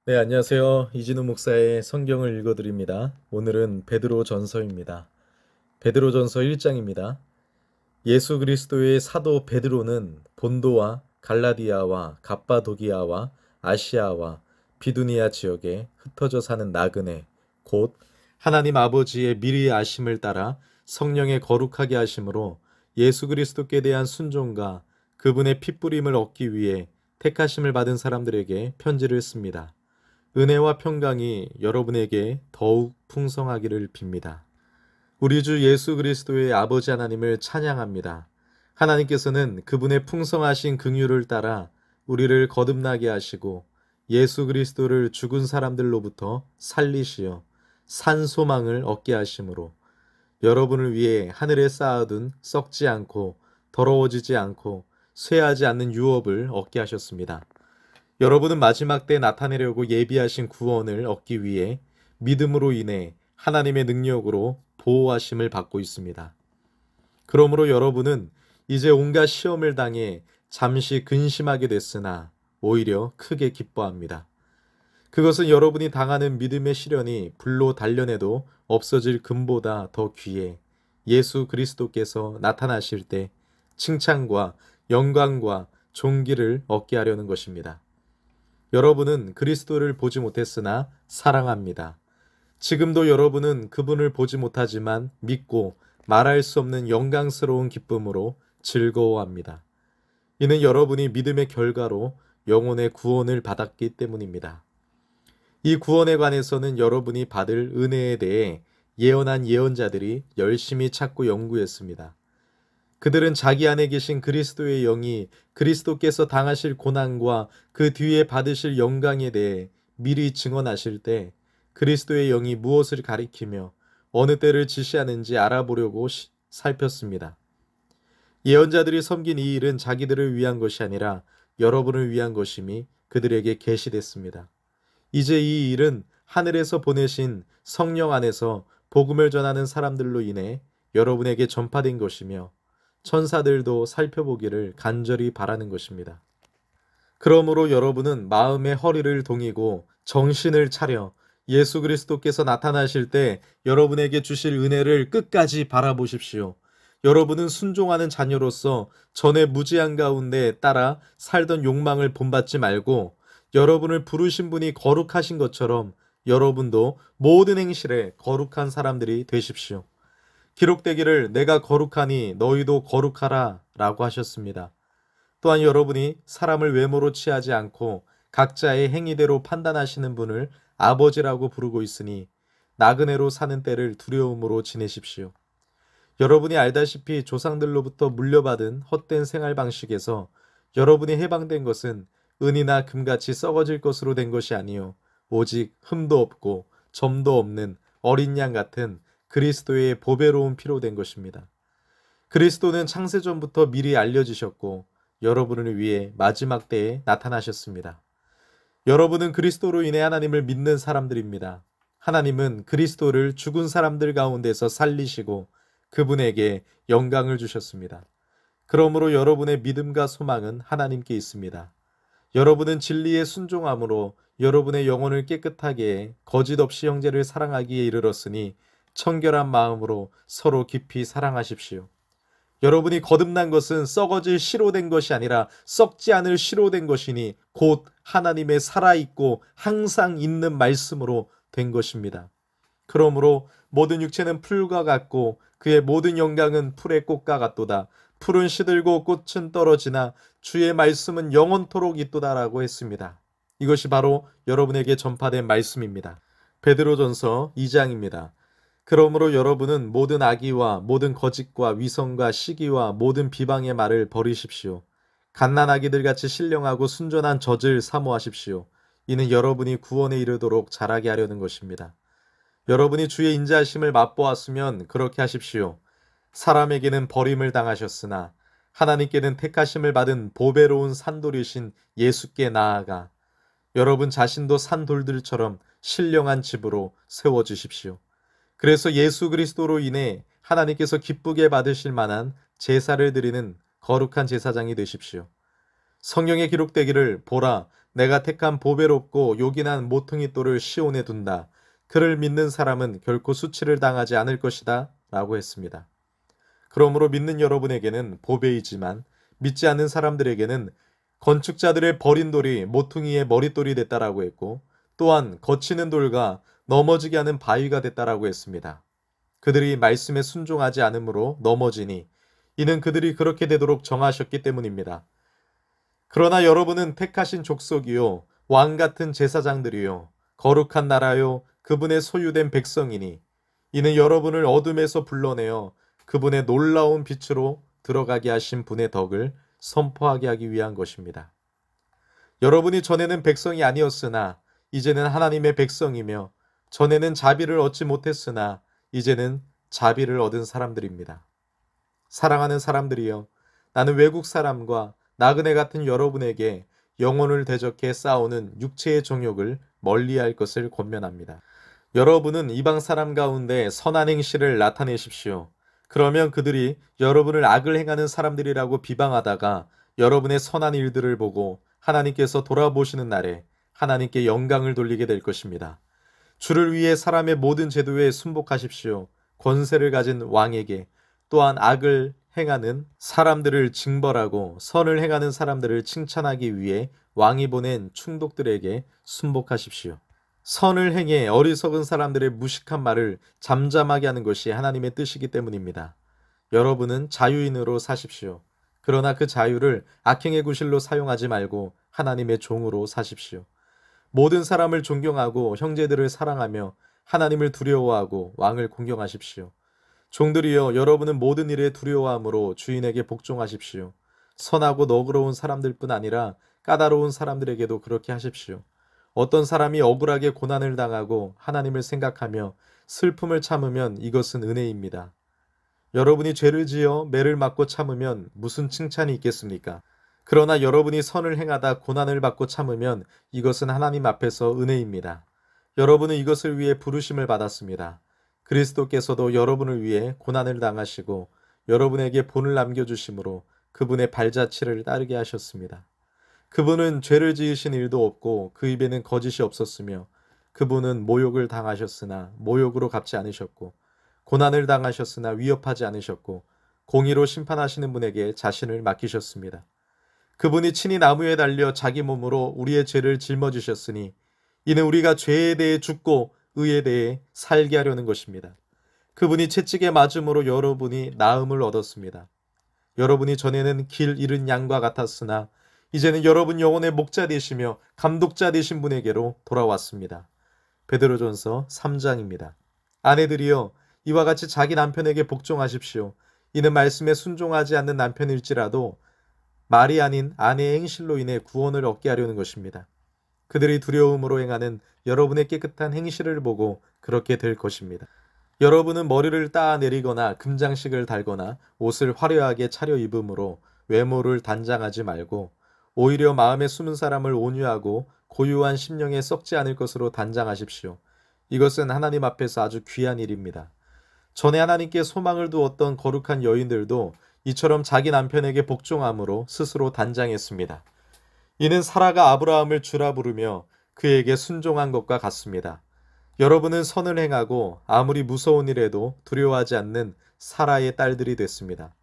네, 안녕하세요. 이진우 목사의 성경을 읽어드립니다. 오늘은 베드로전서입니다. 베드로전서 1장입니다. 예수 그리스도의 사도 베드로는 본도와 갈라디아와 갑바도기아와 아시아와 비두니아 지역에 흩어져 사는 나그네, 곧 하나님 아버지의 미리 아심을 따라 성령의 거룩하게 하심으로 예수 그리스도께 대한 순종과 그분의 핏부림을 얻기 위해 택하심을 받은 사람들에게 편지를 씁니다. 은혜와 평강이 여러분에게 더욱 풍성하기를 빕니다. 우리 주 예수 그리스도의 아버지 하나님을 찬양합니다. 하나님께서는 그분의 풍성하신 긍휼을 따라 우리를 거듭나게 하시고 예수 그리스도를 죽은 사람들로부터 살리시어 산 소망을 얻게 하심으로 여러분을 위해 하늘에 쌓아둔 썩지 않고 더러워지지 않고 쇠하지 않는 유업을 얻게 하셨습니다. 여러분은 마지막 때 나타내려고 예비하신 구원을 얻기 위해 믿음으로 인해 하나님의 능력으로 보호하심을 받고 있습니다. 그러므로 여러분은 이제 온갖 시험을 당해 잠시 근심하게 됐으나 오히려 크게 기뻐합니다. 그것은 여러분이 당하는 믿음의 시련이 불로 단련해도 없어질 금보다 더 귀해 예수 그리스도께서 나타나실 때 칭찬과 영광과 존귀를 얻게 하려는 것입니다. 여러분은 그리스도를 보지 못했으나 사랑합니다. 지금도 여러분은 그분을 보지 못하지만 믿고 말할 수 없는 영광스러운 기쁨으로 즐거워합니다. 이는 여러분이 믿음의 결과로 영혼의 구원을 받았기 때문입니다. 이 구원에 관해서는 여러분이 받을 은혜에 대해 예언한 예언자들이 열심히 찾고 연구했습니다. 그들은 자기 안에 계신 그리스도의 영이 그리스도께서 당하실 고난과 그 뒤에 받으실 영광에 대해 미리 증언하실 때 그리스도의 영이 무엇을 가리키며 어느 때를 지시하는지 알아보려고 살폈습니다. 예언자들이 섬긴 이 일은 자기들을 위한 것이 아니라 여러분을 위한 것임이 그들에게 계시됐습니다. 이제 이 일은 하늘에서 보내신 성령 안에서 복음을 전하는 사람들로 인해 여러분에게 전파된 것이며 천사들도 살펴보기를 간절히 바라는 것입니다. 그러므로 여러분은 마음의 허리를 동이고 정신을 차려 예수 그리스도께서 나타나실 때 여러분에게 주실 은혜를 끝까지 바라보십시오. 여러분은 순종하는 자녀로서 전에 무지한 가운데 따라 살던 욕망을 본받지 말고 여러분을 부르신 분이 거룩하신 것처럼 여러분도 모든 행실에 거룩한 사람들이 되십시오. 기록되기를 내가 거룩하니 너희도 거룩하라 라고 하셨습니다. 또한 여러분이 사람을 외모로 취하지 않고 각자의 행위대로 판단하시는 분을 아버지라고 부르고 있으니 나그네로 사는 때를 두려움으로 지내십시오. 여러분이 알다시피 조상들로부터 물려받은 헛된 생활 방식에서 여러분이 해방된 것은 은이나 금같이 썩어질 것으로 된 것이 아니요 오직 흠도 없고 점도 없는 어린 양 같은 그리스도의 보배로운 피로 된 것입니다. 그리스도는 창세전부터 미리 알려지셨고 여러분을 위해 마지막 때에 나타나셨습니다. 여러분은 그리스도로 인해 하나님을 믿는 사람들입니다. 하나님은 그리스도를 죽은 사람들 가운데서 살리시고 그분에게 영광을 주셨습니다. 그러므로 여러분의 믿음과 소망은 하나님께 있습니다. 여러분은 진리에 순종함으로 여러분의 영혼을 깨끗하게 해 거짓 없이 형제를 사랑하기에 이르렀으니 청결한 마음으로 서로 깊이 사랑하십시오. 여러분이 거듭난 것은 썩어질 씨로 된 것이 아니라 썩지 않을 씨로 된 것이니 곧 하나님의 살아있고 항상 있는 말씀으로 된 것입니다. 그러므로 모든 육체는 풀과 같고 그의 모든 영광은 풀의 꽃과 같도다. 풀은 시들고 꽃은 떨어지나 주의 말씀은 영원토록 있도다라고 했습니다. 이것이 바로 여러분에게 전파된 말씀입니다. 베드로전서 2장입니다. 그러므로 여러분은 모든 악의와 모든 거짓과 위선과 시기와 모든 비방의 말을 버리십시오. 갓난아기들 같이 신령하고 순전한 젖을 사모하십시오. 이는 여러분이 구원에 이르도록 자라게 하려는 것입니다. 여러분이 주의 인자하심을 맛보았으면 그렇게 하십시오. 사람에게는 버림을 당하셨으나 하나님께는 택하심을 받은 보배로운 산돌이신 예수께 나아가 여러분 자신도 산돌들처럼 신령한 집으로 세워주십시오. 그래서 예수 그리스도로 인해 하나님께서 기쁘게 받으실 만한 제사를 드리는 거룩한 제사장이 되십시오. 성경에 기록되기를 보라 내가 택한 보배롭고 요긴한 모퉁이 돌을 시온에 둔다. 그를 믿는 사람은 결코 수치를 당하지 않을 것이다. 라고 했습니다. 그러므로 믿는 여러분에게는 보배이지만 믿지 않는 사람들에게는 건축자들의 버린 돌이 모퉁이의 머릿돌이 됐다라고 했고, 또한 거치는 돌과 넘어지게 하는 바위가 됐다라고 했습니다. 그들이 말씀에 순종하지 않으므로 넘어지니 이는 그들이 그렇게 되도록 정하셨기 때문입니다. 그러나 여러분은 택하신 족속이요 왕 같은 제사장들이요 거룩한 나라요 그분의 소유된 백성이니 이는 여러분을 어둠에서 불러내어 그분의 놀라운 빛으로 들어가게 하신 분의 덕을 선포하게 하기 위한 것입니다. 여러분이 전에는 백성이 아니었으나 이제는 하나님의 백성이며 전에는 자비를 얻지 못했으나 이제는 자비를 얻은 사람들입니다. 사랑하는 사람들이여, 나는 외국 사람과 나그네 같은 여러분에게 영혼을 대적해 싸우는 육체의 정욕을 멀리할 것을 권면합니다. 여러분은 이방 사람 가운데 선한 행실을 나타내십시오. 그러면 그들이 여러분을 악을 행하는 사람들이라고 비방하다가 여러분의 선한 일들을 보고 하나님께서 돌아보시는 날에 하나님께 영광을 돌리게 될 것입니다. 주를 위해 사람의 모든 제도에 순복하십시오. 권세를 가진 왕에게, 또한 악을 행하는 사람들을 징벌하고 선을 행하는 사람들을 칭찬하기 위해 왕이 보낸 충독들에게 순복하십시오. 선을 행해 어리석은 사람들의 무식한 말을 잠잠하게 하는 것이 하나님의 뜻이기 때문입니다. 여러분은 자유인으로 사십시오. 그러나 그 자유를 악행의 구실로 사용하지 말고 하나님의 종으로 사십시오. 모든 사람을 존경하고 형제들을 사랑하며 하나님을 두려워하고 왕을 공경하십시오. 종들이여, 여러분은 모든 일에 두려워함으로 주인에게 복종하십시오. 선하고 너그러운 사람들뿐 아니라 까다로운 사람들에게도 그렇게 하십시오. 어떤 사람이 억울하게 고난을 당하고 하나님을 생각하며 슬픔을 참으면 이것은 은혜입니다. 여러분이 죄를 지어 매를 맞고 참으면 무슨 칭찬이 있겠습니까? 그러나 여러분이 선을 행하다 고난을 받고 참으면 이것은 하나님 앞에서 은혜입니다. 여러분은 이것을 위해 부르심을 받았습니다. 그리스도께서도 여러분을 위해 고난을 당하시고 여러분에게 본을 남겨주심으로 그분의 발자취를 따르게 하셨습니다. 그분은 죄를 지으신 일도 없고 그 입에는 거짓이 없었으며 그분은 모욕을 당하셨으나 모욕으로 갚지 않으셨고 고난을 당하셨으나 위협하지 않으셨고 공의로 심판하시는 분에게 자신을 맡기셨습니다. 그분이 친히 나무에 달려 자기 몸으로 우리의 죄를 짊어지셨으니 이는 우리가 죄에 대해 죽고 의에 대해 살게 하려는 것입니다. 그분이 채찍에 맞음으로 여러분이 나음을 얻었습니다. 여러분이 전에는 길 잃은 양과 같았으나 이제는 여러분 영혼의 목자 되시며 감독자 되신 분에게로 돌아왔습니다. 베드로전서 3장입니다. 아내들이여, 이와 같이 자기 남편에게 복종하십시오. 이는 말씀에 순종하지 않는 남편일지라도 말이 아닌 아내의 행실로 인해 구원을 얻게 하려는 것입니다. 그들이 두려움으로 행하는 여러분의 깨끗한 행실을 보고 그렇게 될 것입니다. 여러분은 머리를 따내리거나 금장식을 달거나 옷을 화려하게 차려 입음으로 외모를 단장하지 말고 오히려 마음에 숨은 사람을 온유하고 고유한 심령에 썩지 않을 것으로 단장하십시오. 이것은 하나님 앞에서 아주 귀한 일입니다. 전에 하나님께 소망을 두었던 거룩한 여인들도 이처럼 자기 남편에게 복종함으로 스스로 단장했습니다. 이는 사라가 아브라함을 주라 부르며 그에게 순종한 것과 같습니다. 여러분은 선을 행하고 아무리 무서운 일에도 두려워하지 않는 사라의 딸들이 됐습니다.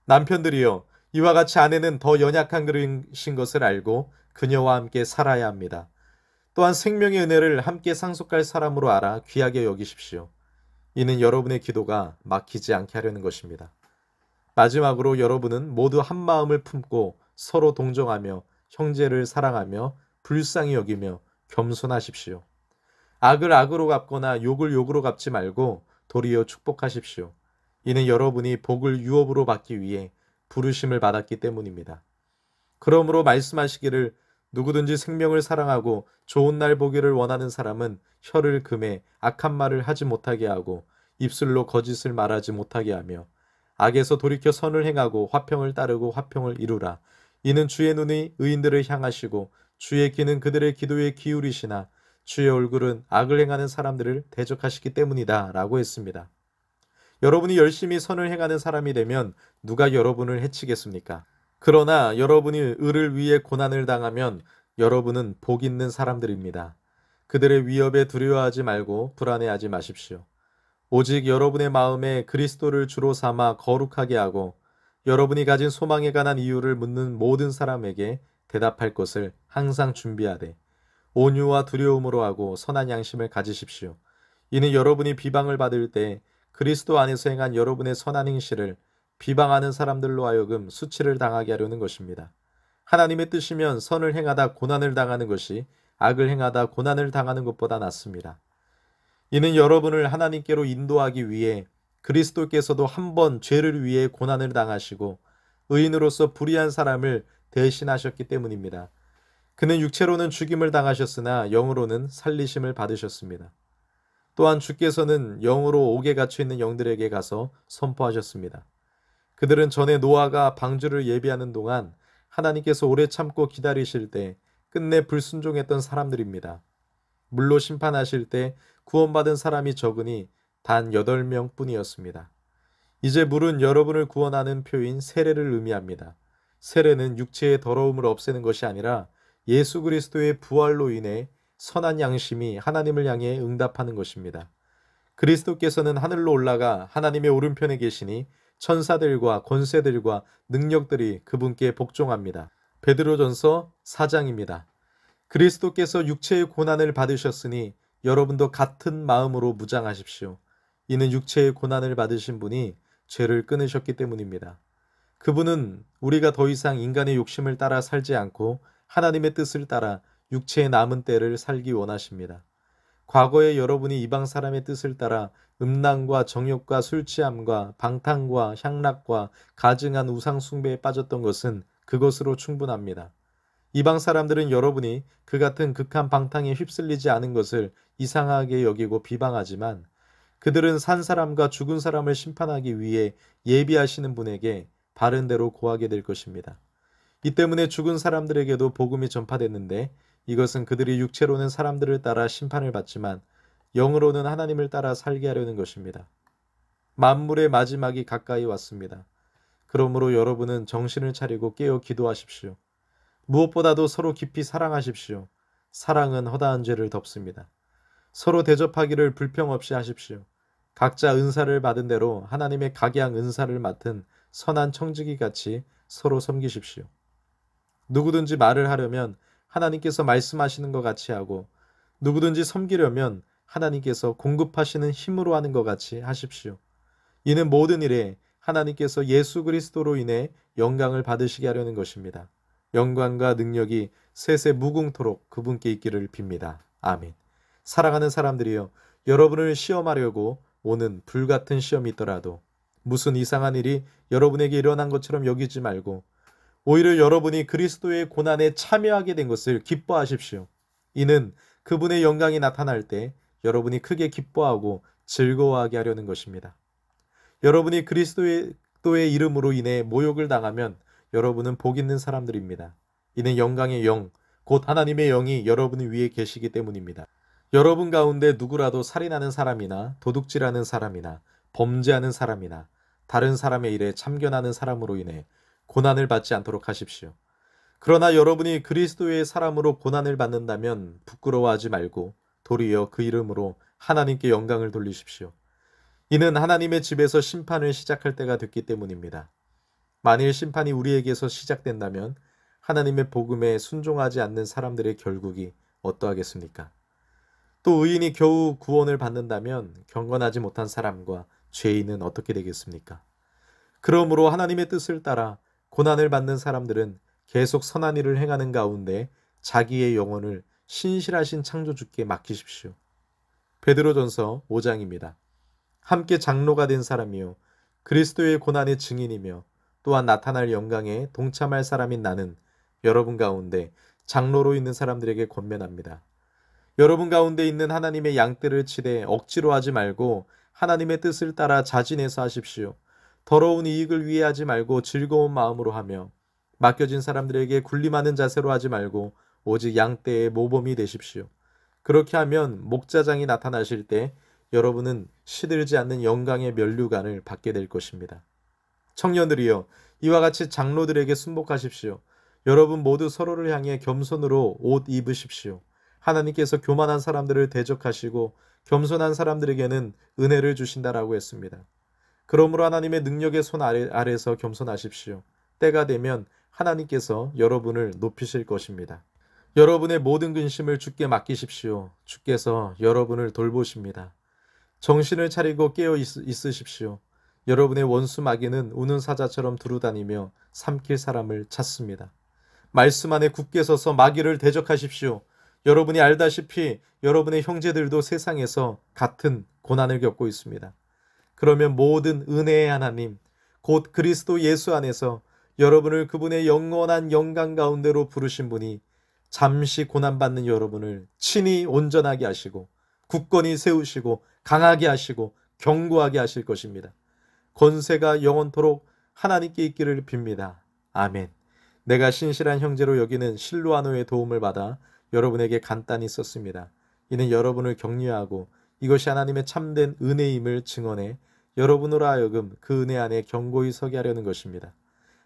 남편들이여, 이와 같이 아내는 더 연약한 그릇인 것을 알고 그녀와 함께 살아야 합니다. 또한 생명의 은혜를 함께 상속할 사람으로 알아 귀하게 여기십시오. 이는 여러분의 기도가 막히지 않게 하려는 것입니다. 마지막으로 여러분은 모두 한 마음을 품고 서로 동정하며 형제를 사랑하며 불쌍히 여기며 겸손하십시오. 악을 악으로 갚거나 욕을 욕으로 갚지 말고 도리어 축복하십시오. 이는 여러분이 복을 유업으로 받기 위해 부르심을 받았기 때문입니다. 그러므로 말씀하시기를 누구든지 생명을 사랑하고 좋은 날 보기를 원하는 사람은 혀를 금해 악한 말을 하지 못하게 하고 입술로 거짓을 말하지 못하게 하며 악에서 돌이켜 선을 행하고 화평을 따르고 화평을 이루라. 이는 주의 눈이 의인들을 향하시고 주의 귀는 그들의 기도에 기울이시나 주의 얼굴은 악을 행하는 사람들을 대적하시기 때문이다 라고 했습니다. 여러분이 열심히 선을 행하는 사람이 되면 누가 여러분을 해치겠습니까? 그러나 여러분이 의를 위해 고난을 당하면 여러분은 복 있는 사람들입니다. 그들의 위협에 두려워하지 말고 불안해하지 마십시오. 오직 여러분의 마음에 그리스도를 주로 삼아 거룩하게 하고 여러분이 가진 소망에 관한 이유를 묻는 모든 사람에게 대답할 것을 항상 준비하되 온유와 두려움으로 하고 선한 양심을 가지십시오. 이는 여러분이 비방을 받을 때 그리스도 안에서 행한 여러분의 선한 행실을 비방하는 사람들로 하여금 수치를 당하게 하려는 것입니다. 하나님의 뜻이면 선을 행하다 고난을 당하는 것이 악을 행하다 고난을 당하는 것보다 낫습니다. 이는 여러분을 하나님께로 인도하기 위해 그리스도께서도 한 번 죄를 위해 고난을 당하시고 의인으로서 불의한 사람을 대신하셨기 때문입니다. 그는 육체로는 죽임을 당하셨으나 영으로는 살리심을 받으셨습니다. 또한 주께서는 영으로 옥에 갇혀 있는 영들에게 가서 선포하셨습니다. 그들은 전에 노아가 방주를 예비하는 동안 하나님께서 오래 참고 기다리실 때 끝내 불순종했던 사람들입니다. 물로 심판하실 때 구원받은 사람이 적으니 단 8명 뿐이었습니다. 이제 물은 여러분을 구원하는 표인 세례를 의미합니다. 세례는 육체의 더러움을 없애는 것이 아니라 예수 그리스도의 부활로 인해 선한 양심이 하나님을 향해 응답하는 것입니다. 그리스도께서는 하늘로 올라가 하나님의 오른편에 계시니 천사들과 권세들과 능력들이 그분께 복종합니다. 베드로전서 4장입니다. 그리스도께서 육체의 고난을 받으셨으니 여러분도 같은 마음으로 무장하십시오. 이는 육체의 고난을 받으신 분이 죄를 끊으셨기 때문입니다. 그분은 우리가 더 이상 인간의 욕심을 따라 살지 않고 하나님의 뜻을 따라 육체의 남은 때를 살기 원하십니다. 과거에 여러분이 이방 사람의 뜻을 따라 음란과 정욕과 술취함과 방탕과 향락과 가증한 우상 숭배에 빠졌던 것은 그것으로 충분합니다. 이방 사람들은 여러분이 그 같은 극한 방탕에 휩쓸리지 않은 것을 이상하게 여기고 비방하지만 그들은 산 사람과 죽은 사람을 심판하기 위해 예비하시는 분에게 바른 대로 고하게 될 것입니다. 이 때문에 죽은 사람들에게도 복음이 전파됐는데 이것은 그들이 육체로는 사람들을 따라 심판을 받지만 영으로는 하나님을 따라 살게 하려는 것입니다. 만물의 마지막이 가까이 왔습니다. 그러므로 여러분은 정신을 차리고 깨어 기도하십시오. 무엇보다도 서로 깊이 사랑하십시오. 사랑은 허다한 죄를 덮습니다. 서로 대접하기를 불평 없이 하십시오. 각자 은사를 받은 대로 하나님의 각양 은사를 맡은 선한 청지기 같이 서로 섬기십시오. 누구든지 말을 하려면 하나님께서 말씀하시는 것 같이 하고 누구든지 섬기려면 하나님께서 공급하시는 힘으로 하는 것 같이 하십시오. 이는 모든 일에 하나님께서 예수 그리스도로 인해 영광을 받으시게 하려는 것입니다. 영광과 능력이 세세 무궁토록 그분께 있기를 빕니다. 아멘. 사랑하는 사람들이여, 여러분을 시험하려고 오는 불같은 시험이 있더라도 무슨 이상한 일이 여러분에게 일어난 것처럼 여기지 말고 오히려 여러분이 그리스도의 고난에 참여하게 된 것을 기뻐하십시오. 이는 그분의 영광이 나타날 때 여러분이 크게 기뻐하고 즐거워하게 하려는 것입니다. 여러분이 그리스도의 이름으로 인해 모욕을 당하면 여러분은 복 있는 사람들입니다. 이는 영광의 영, 곧 하나님의 영이 여러분 위에 계시기 때문입니다. 여러분 가운데 누구라도 살인하는 사람이나 도둑질하는 사람이나 범죄하는 사람이나 다른 사람의 일에 참견하는 사람으로 인해 고난을 받지 않도록 하십시오. 그러나 여러분이 그리스도의 사람으로 고난을 받는다면 부끄러워하지 말고 도리어 그 이름으로 하나님께 영광을 돌리십시오. 이는 하나님의 집에서 심판을 시작할 때가 됐기 때문입니다. 만일 심판이 우리에게서 시작된다면 하나님의 복음에 순종하지 않는 사람들의 결국이 어떠하겠습니까? 또 의인이 겨우 구원을 받는다면 경건하지 못한 사람과 죄인은 어떻게 되겠습니까? 그러므로 하나님의 뜻을 따라 고난을 받는 사람들은 계속 선한 일을 행하는 가운데 자기의 영혼을 신실하신 창조주께 맡기십시오. 베드로전서 5장입니다. 함께 장로가 된 사람이요 그리스도의 고난의 증인이며 또한 나타날 영광에 동참할 사람인 나는 여러분 가운데 장로로 있는 사람들에게 권면합니다. 여러분 가운데 있는 하나님의 양떼를 치되 억지로 하지 말고 하나님의 뜻을 따라 자진해서 하십시오. 더러운 이익을 위해 하지 말고 즐거운 마음으로 하며 맡겨진 사람들에게 군림하는 자세로 하지 말고 오직 양떼의 모범이 되십시오. 그렇게 하면 목자장이 나타나실 때 여러분은 시들지 않는 영광의 면류관을 받게 될 것입니다. 청년들이여, 이와 같이 장로들에게 순복하십시오. 여러분 모두 서로를 향해 겸손으로 옷 입으십시오. 하나님께서 교만한 사람들을 대적하시고 겸손한 사람들에게는 은혜를 주신다라고 했습니다. 그러므로 하나님의 능력의 손 아래서 겸손하십시오. 때가 되면 하나님께서 여러분을 높이실 것입니다. 여러분의 모든 근심을 주께 맡기십시오. 주께서 여러분을 돌보십니다. 정신을 차리고 깨어 있으십시오. 여러분의 원수 마귀는 우는 사자처럼 두루다니며 삼킬 사람을 찾습니다. 말씀 안에 굳게 서서 마귀를 대적하십시오. 여러분이 알다시피 여러분의 형제들도 세상에서 같은 고난을 겪고 있습니다. 그러면 모든 은혜의 하나님, 곧 그리스도 예수 안에서 여러분을 그분의 영원한 영광 가운데로 부르신 분이 잠시 고난받는 여러분을 친히 온전하게 하시고 굳건히 세우시고 강하게 하시고 견고하게 하실 것입니다. 권세가 영원토록 하나님께 있기를 빕니다. 아멘. 내가 신실한 형제로 여기는 실루아노의 도움을 받아 여러분에게 간단히 썼습니다. 이는 여러분을 격려하고 이것이 하나님의 참된 은혜임을 증언해 여러분으로 하여금 그 은혜 안에 견고히 서게 하려는 것입니다.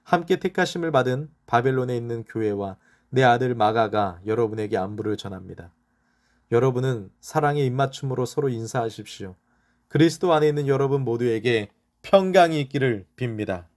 함께 택하심을 받은 바벨론에 있는 교회와 내 아들 마가가 여러분에게 안부를 전합니다. 여러분은 사랑의 입맞춤으로 서로 인사하십시오. 그리스도 안에 있는 여러분 모두에게 평강이 있기를 빕니다.